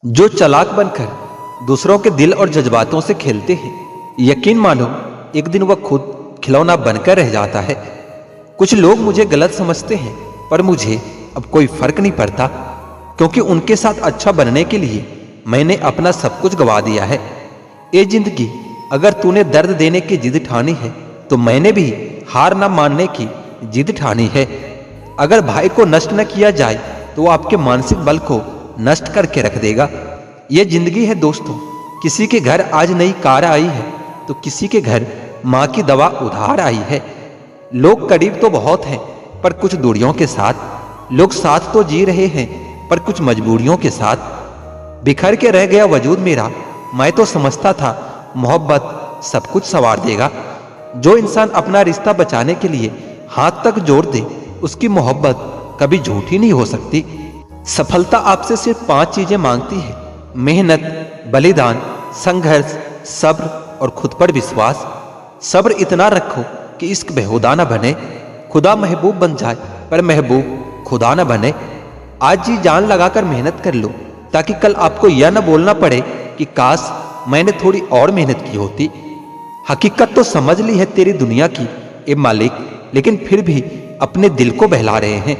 जो चालाक बनकर दूसरों के दिल और जज्बातों से खेलते हैं, यकीन मानो एक दिन वह खुद खिलौना बनकर रह जाता है। कुछ लोग मुझे गलत समझते हैं, पर मुझे अब कोई फर्क नहीं पड़ता, क्योंकि उनके साथ अच्छा बनने के लिए मैंने अपना सब कुछ गवा दिया है। ए जिंदगी, अगर तूने दर्द देने की जिद ठानी है, तो मैंने भी हार ना मानने की जिद ठानी है। अगर भाई को नष्ट न किया जाए, तो वो आपके मानसिक बल को नष्ट करके रख देगा। ये जिंदगी है दोस्तों, किसी के घर आज नई कार आई है, तो किसी के घर माँ की दवा उधार आई है। लोग करीब तो बहुत हैं, पर कुछ दूरियों के साथ। लोग साथ तो जी रहे हैं, पर कुछ मजबूरियों के साथ। बिखर के रह गया वजूद मेरा, मैं तो समझता था मोहब्बत सब कुछ संवार देगा। जो इंसान अपना रिश्ता बचाने के लिए हाथ तक जोड़ दे, उसकी मोहब्बत कभी झूठी नहीं हो सकती। सफलता आपसे सिर्फ 5 चीजें मांगती है: मेहनत, बलिदान, संघर्ष, सब्र और खुद पर विश्वास। सब्र इतना रखो कि इश्क बेहुदा न बने, खुदा महबूब बन जाए पर महबूब खुदा न बने। आज जी जान लगाकर मेहनत कर लो, ताकि कल आपको यह न बोलना पड़े कि काश मैंने थोड़ी और मेहनत की होती। हकीकत तो समझ ली है तेरी दुनिया की ए मालिक, लेकिन फिर भी अपने दिल को बहला रहे हैं।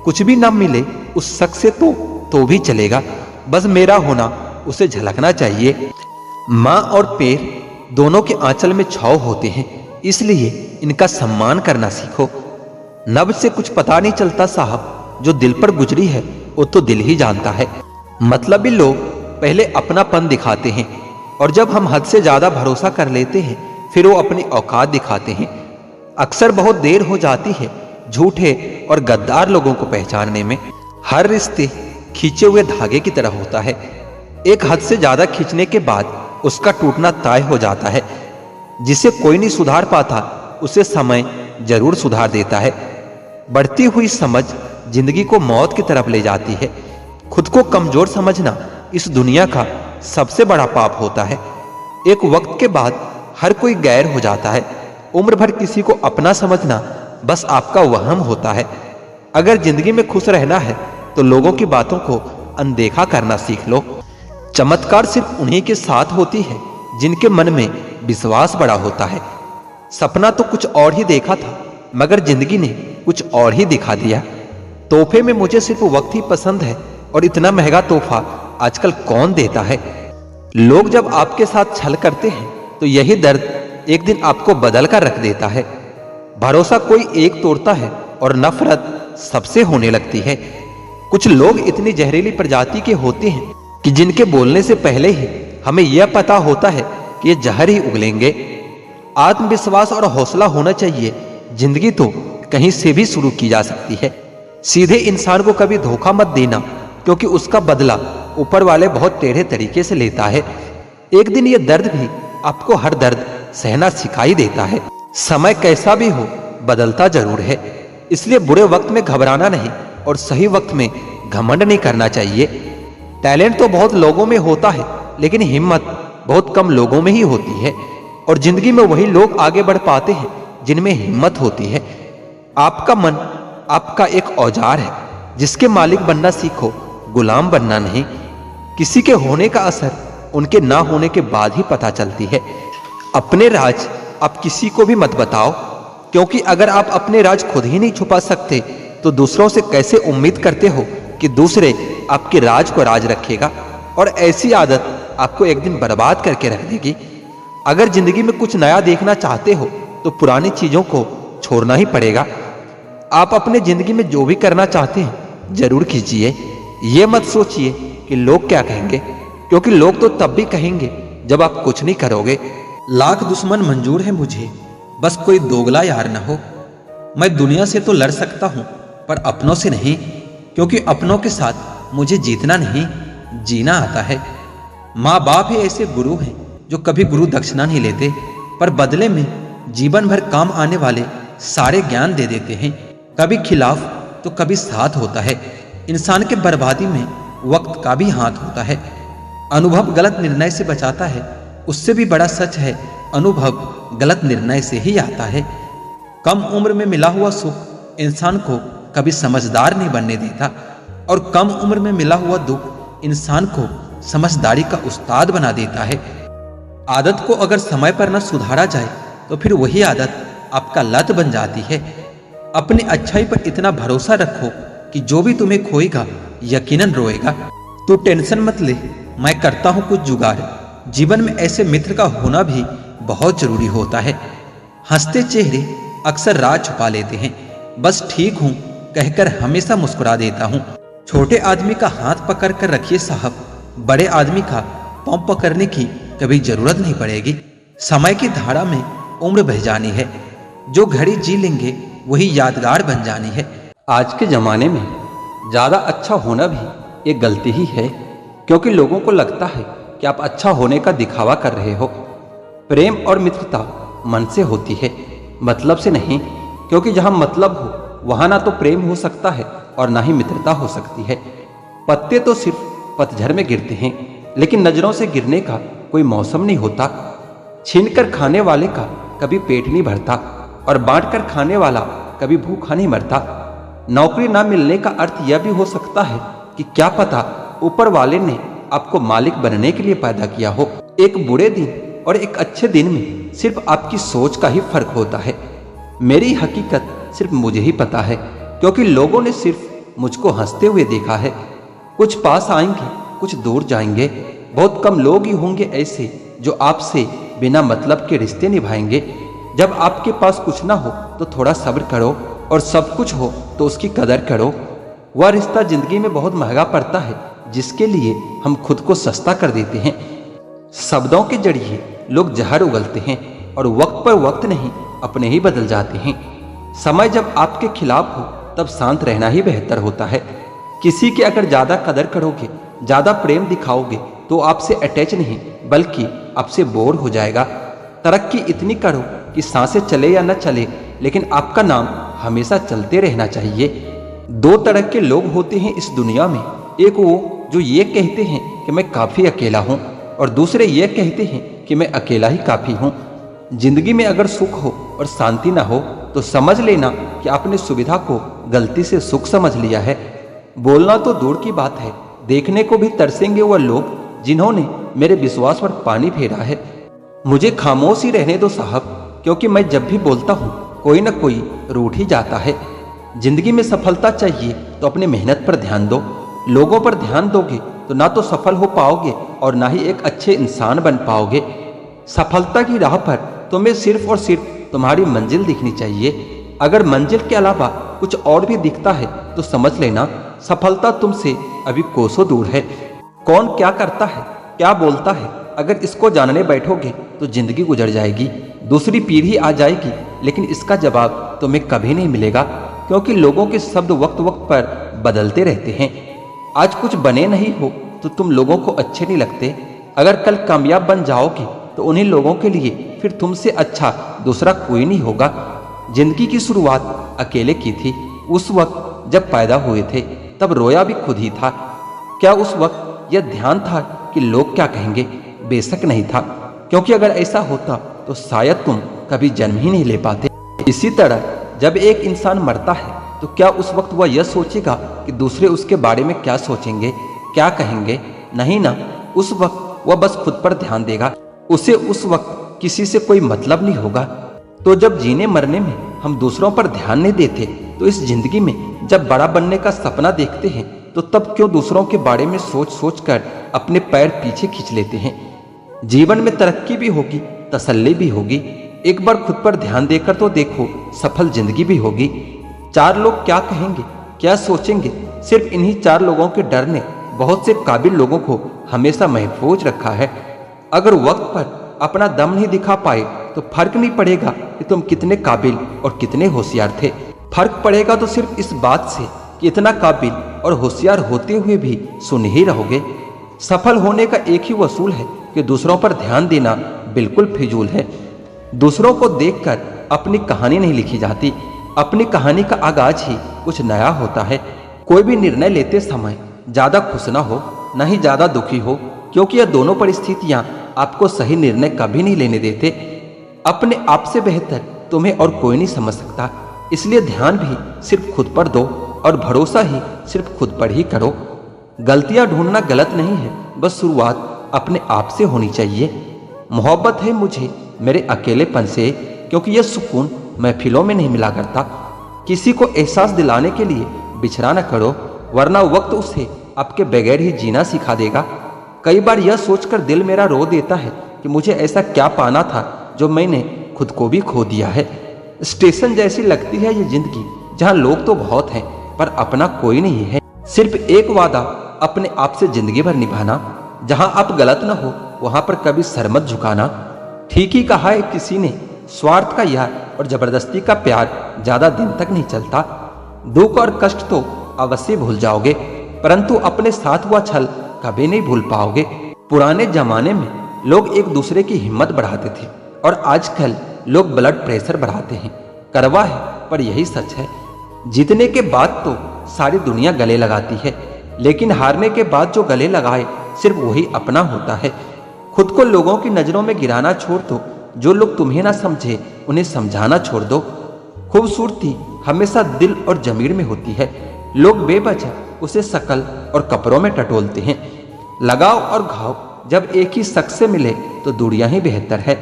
कुछ भी ना मिले उस शख्स से तो भी चलेगा, बस मेरा होना उसे झलकना चाहिए। माँ और पैर दोनों के आंचल में छाव होते हैं, इसलिए इनका सम्मान करना सीखो। नब से कुछ पता नहीं चलता साहब, जो दिल पर गुजरी है वो तो दिल ही जानता है। मतलबी लोग पहले अपनापन दिखाते हैं, और जब हम हद से ज्यादा भरोसा कर लेते हैं, फिर वो अपनी औकात दिखाते हैं। अक्सर बहुत देर हो जाती है झूठे और गद्दार लोगों को पहचानने में। हर रिश्ते खींचे हुए धागे की तरह होता है, एक हद से ज्यादा खींचने के बाद उसका टूटना तय हो जाता है। जिसे कोई नहीं सुधार पाता, उसे समय जरूर सुधार देता है। बढ़ती हुई समझ जिंदगी को मौत की तरफ ले जाती है। खुद को कमजोर समझना इस दुनिया का सबसे बड़ा पाप होता है। एक वक्त के बाद हर कोई गैर हो जाता है। उम्र भर किसी को अपना समझना बस आपका वहम होता है। अगर जिंदगी में खुश रहना है, तो लोगों की बातों को अनदेखा करना सीख लो। चमत्कार सिर्फ उन्हीं के साथ होती है जिनके मन में विश्वास बड़ा होता है। सपना तो कुछ और ही देखा था, मगर जिंदगी ने कुछ और ही दिखा दिया। तोहफे में मुझे सिर्फ वक्त ही पसंद है, और इतना महंगा तोहफा आजकल कौन देता है। लोग जब आपके साथ छल करते हैं, तो यही दर्द एक दिन आपको बदल कर रख देता है। भरोसा कोई एक तोड़ता है, और नफरत सबसे होने लगती है। कुछ लोग इतनी जहरीली प्रजाति के होते हैं कि जिनके बोलने से पहले ही हमें यह पता होता है कि ये जहर ही उगलेंगे। आत्मविश्वास और हौसला होना चाहिए। जिंदगी तो कहीं से भी शुरू की जा सकती है। सीधे इंसान को कभी धोखा मत देना, क्योंकि उसका बदला ऊपर वाले बहुत टेढ़े तरीके से लेता है। एक दिन ये दर्द भी आपको हर दर्द सहना सिखाई देता है। समय कैसा भी हो, बदलता जरूर है, इसलिए बुरे वक्त में घबराना नहीं, और सही वक्त में घमंड नहीं करना चाहिए। टैलेंट तो बहुत लोगों में होता है, लेकिन हिम्मत बहुत कम लोगों में ही होती है। और जिंदगी में वही लोग आगे बढ़ पाते हैं जिनमें हिम्मत होती है। आपका मन आपका एक औजार है, जिसके मालिक बनना सीखो, गुलाम बनना नहीं। किसी के होने का असर उनके ना होने के बाद ही पता चलती है। अपने राज आप किसी को भी मत बताओ, क्योंकि अगर आप अपने राज खुद ही नहीं छुपा सकते, तो दूसरों से कैसे उम्मीद करते हो कि दूसरे आपके राज को राज रखेगा। और ऐसी आदत आपको एक दिन बर्बाद करके रख देगी। अगर जिंदगी में कुछ नया देखना चाहते हो, तो पुरानी चीजों को छोड़ना ही पड़ेगा। आप अपने जिंदगी में जो भी करना चाहते हैं, जरूर कीजिए। ये मत सोचिए कि लोग क्या कहेंगे, क्योंकि लोग तो तब भी कहेंगे जब आप कुछ नहीं करोगे। लाख दुश्मन मंजूर है मुझे, बस कोई दोगला यार न हो। मैं दुनिया से तो लड़ सकता हूँ, पर अपनों से नहीं, क्योंकि अपनों के साथ मुझे जीतना नहीं, जीना आता है। माँ बाप ही ऐसे गुरु हैं जो कभी गुरु दक्षिणा नहीं लेते, पर बदले में जीवन भर काम आने वाले सारे ज्ञान दे देते हैं। कभी खिलाफ तो कभी साथ होता है। इंसान के बर्बादी में वक्त का भी हाथ होता है। अनुभव गलत निर्णय से बचाता है, उससे भी बड़ा सच है अनुभव गलत निर्णय से ही आता है। कम उम्र में मिला हुआ सुख इंसान को कभी समझदार नहीं बनने देता, और कम उम्र में मिला हुआ दुख इंसान को समझदारी का उस्ताद बना देता है। आदत को अगर समय पर न सुधारा जाए तो फिर वही आदत आपका लत बन जाती है। अपनी अच्छाई पर इतना भरोसा रखो कि जो भी तुम्हें खोएगा यकीनन रोएगा। तू टेंशन मत ले, मैं करता हूं कुछ जुगाड़। जीवन में ऐसे मित्र का होना भी बहुत जरूरी होता है। हंसते चेहरे अक्सर राज छुपा लेते हैं। बस ठीक हूं कहकर हमेशा मुस्कुरा देता हूं। छोटे आदमी का हाथ पकड़ कर रखिए साहब, बड़े आदमी का पांव पकड़ने की कभी जरूरत नहीं पड़ेगी। समय की धारा में उम्र बह जानी है, जो घड़ी जी लेंगे वही यादगार बन जानी है। आज के जमाने में ज्यादा अच्छा होना भी एक गलती ही है, क्योंकि लोगों को लगता है कि आप अच्छा होने का दिखावा कर रहे हो। प्रेम और मित्रता मन से होती है, मतलब से नहीं, क्योंकि जहां मतलब हो वहां ना तो प्रेम हो सकता है और ना ही मित्रता हो सकती है। पत्ते तो सिर्फ पतझड़ में गिरते हैं, लेकिन नजरों से गिरने का कोई मौसम नहीं होता। छीन कर खाने वाले का कभी पेट नहीं भरता और बांट कर खाने वाला कभी भूखा नहीं मरता। नौकरी ना मिलने का अर्थ यह भी हो सकता है कि क्या पता ऊपर वाले ने आपको मालिक बनने के लिए पैदा किया हो। एक बुरे दिन और एक अच्छे दिन में सिर्फ आपकी सोच का ही फर्क होता है। मेरी हकीकत सिर्फ मुझे ही पता है, क्योंकि लोगों ने सिर्फ मुझको हंसते हुए देखा है। कुछ पास आएंगे, कुछ दूर जाएंगे। बहुत कम लोग ही होंगे ऐसे जो आपसे बिना मतलब के रिश्ते निभाएंगे। जब आपके पास कुछ ना हो तो थोड़ा सब्र करो, और सब कुछ हो तो उसकी कदर करो। वह रिश्ता जिंदगी में बहुत महंगा पड़ता है जिसके लिए हम खुद को सस्ता कर देते हैं। शब्दों के जरिए लोग जहर उगलते हैं और वक्त पर वक्त नहीं अपने ही बदल जाते हैं। समय जब आपके खिलाफ हो तब शांत रहना ही बेहतर होता है। किसी की अगर ज्यादा कदर करोगे, ज्यादा प्रेम दिखाओगे तो आपसे अटैच नहीं बल्कि आपसे बोर हो जाएगा। तरक्की इतनी करो कि सांसें चले या न चले, लेकिन आपका नाम हमेशा चलते रहना चाहिए। दो तरह के लोग होते हैं इस दुनिया में, एक वो जो ये कहते हैं कि मैं काफी अकेला हूँ, और दूसरे ये कहते हैं कि मैं अकेला ही काफी हूँ। जिंदगी में अगर सुख हो और शांति ना हो तो समझ लेना कि आपने सुविधा को गलती से सुख समझ लिया है। बोलना तो दूर की बात है, देखने को भी तरसेंगे वह लोग जिन्होंने मेरे विश्वास पर पानी फेरा है। मुझे खामोश ही रहने दो साहब, क्योंकि मैं जब भी बोलता हूँ कोई न कोई रूठ ही जाता है। जिंदगी में सफलता चाहिए तो अपनी मेहनत पर ध्यान दो। लोगों पर ध्यान दोगे तो ना तो सफल हो पाओगे और ना ही एक अच्छे इंसान बन पाओगे। सफलता की राह पर तुम्हें सिर्फ और सिर्फ तुम्हारी मंजिल दिखनी चाहिए। अगर मंजिल के अलावा कुछ और भी दिखता है तो समझ लेना सफलता तुमसे अभी कोसों दूर है। कौन क्या करता है, क्या बोलता है, अगर इसको जानने बैठोगे तो जिंदगी गुजर जाएगी, दूसरी पीढ़ी आ जाएगी, लेकिन इसका जवाब तुम्हें कभी नहीं मिलेगा, क्योंकि लोगों के शब्द वक्त वक्त पर बदलते रहते हैं। आज कुछ बने नहीं हो तो तुम लोगों को अच्छे नहीं लगते। अगर कल कामयाब बन जाओगे तो उन्हीं लोगों के लिए फिर तुमसे अच्छा दूसरा कोई नहीं होगा। जिंदगी की शुरुआत अकेले की थी। उस वक्त जब पैदा हुए थे तब रोया भी खुद ही था। क्या उस वक्त यह ध्यान था कि लोग क्या कहेंगे? बेशक नहीं था, क्योंकि अगर ऐसा होता तो शायद तुम कभी जन्म ही नहीं ले पाते। इसी तरह जब एक इंसान मरता है तो क्या उस वक्त वह यह सोचेगा कि दूसरे उसके बारे में क्या सोचेंगे, क्या कहेंगे? नहीं ना, उस वक्त वह बस खुद पर ध्यान देगा। उसे उस वक्त किसी से कोई मतलब नहीं होगा। तो जब जीने मरने में हम दूसरों पर ध्यान नहीं देते तो इस जिंदगी में जब बड़ा बनने का सपना देखते हैं तो तब क्यों दूसरों के बारे में सोच सोच कर अपने पैर पीछे खींच लेते हैं? जीवन में तरक्की भी होगी, तसल्ली भी होगी। एक बार खुद पर ध्यान देकर तो देखो, सफल जिंदगी भी होगी। चार लोग क्या कहेंगे, क्या सोचेंगे, सिर्फ इन्हीं चार लोगों के डर ने बहुत से काबिल लोगों को हमेशा महफूज रखा है। अगर वक्त पर अपना दम नहीं दिखा पाए तो फर्क नहीं पड़ेगा कि तुम कितने काबिल और कितने होशियार थे। फर्क पड़ेगा तो सिर्फ इस बात से कि इतना काबिल और होशियार होते हुए भी सुन ही रहोगे। सफल होने का एक ही वसूल है कि दूसरों पर ध्यान देना बिल्कुल फिजूल है। दूसरों को देखकर अपनी कहानी नहीं लिखी जाती, अपनी कहानी का आगाज ही कुछ नया होता है। कोई भी निर्णय लेते समय ज्यादा खुश ना हो, न ही ज्यादा दुखी हो, क्योंकि यह दोनों परिस्थितियां आपको सही निर्णय कभी नहीं लेने देते। अपने आप से बेहतर तुम्हें और कोई नहीं समझ सकता, इसलिए ध्यान भी सिर्फ खुद पर दो और भरोसा ही सिर्फ खुद पर ही करो। गलतियां ढूंढना गलत नहीं है, बस शुरुआत अपने आप से होनी चाहिए। मोहब्बत है मुझे मेरे अकेलेपन से, क्योंकि यह सुकून महफिलों में नहीं मिला करता। किसी को एहसास दिलाने के लिए बिछड़ा न करो, वरना वक्त उसे आपके बगैर ही जीना सिखा देगा। कई बार यह सोचकर दिल मेरा रो देता है कि मुझे ऐसा क्या पाना था जो मैंने खुद को भी खो दिया है। स्टेशन जैसी लगती है ये जिंदगी, जहाँ लोग तो बहुत हैं पर अपना कोई नहीं है। सिर्फ एक वादा अपने आप से जिंदगी भर निभाना, जहाँ आप गलत न हो वहां पर कभी सर मत झुकाना। ठीक ही कहा है किसी ने, स्वार्थ का यार और जबरदस्ती का प्यार ज्यादा दिन तक नहीं चलता। दुख और कष्ट तो अवश्य भूल जाओगे, परंतु अपने साथ हुआ छल कभी नहीं भूल पाओगे। पुराने जमाने में लोग एक दूसरे की हिम्मत बढ़ाते थे और आजकल लोग ब्लड प्रेशर बढ़ाते हैं। करवा है पर यही सच है। जीतने के बाद तो सारी दुनिया गले लगाती है, लेकिन हारने के बाद जो गले लगाए सिर्फ वही अपना होता है। खुद को लोगों की नजरों में गिराना छोड़ दो, जो लोग तुम्हें ना समझे उन्हें समझाना छोड़ दो। खूबसूरती हमेशा दिल और जमीर में होती है। लोग बेवजह उसे शकल और कपड़ों में टटोलते हैं। लगाव और घाव जब एक ही शख्स से मिले तो दूरियां ही बेहतर है।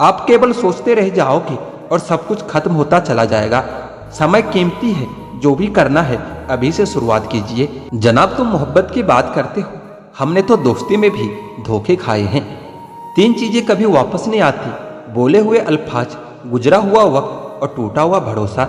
आप केवल सोचते रह जाओगे और सब कुछ खत्म होता चला जाएगा। समय कीमती है, जो भी करना है अभी से शुरुआत कीजिए। जनाब, तुम मोहब्बत की बात करते हो, हमने तो दोस्ती में भी धोखे खाए हैं। 3 चीजें कभी वापस नहीं आती: बोले हुए अल्फाज, गुजरा हुआ वक्त और टूटा हुआ भरोसा।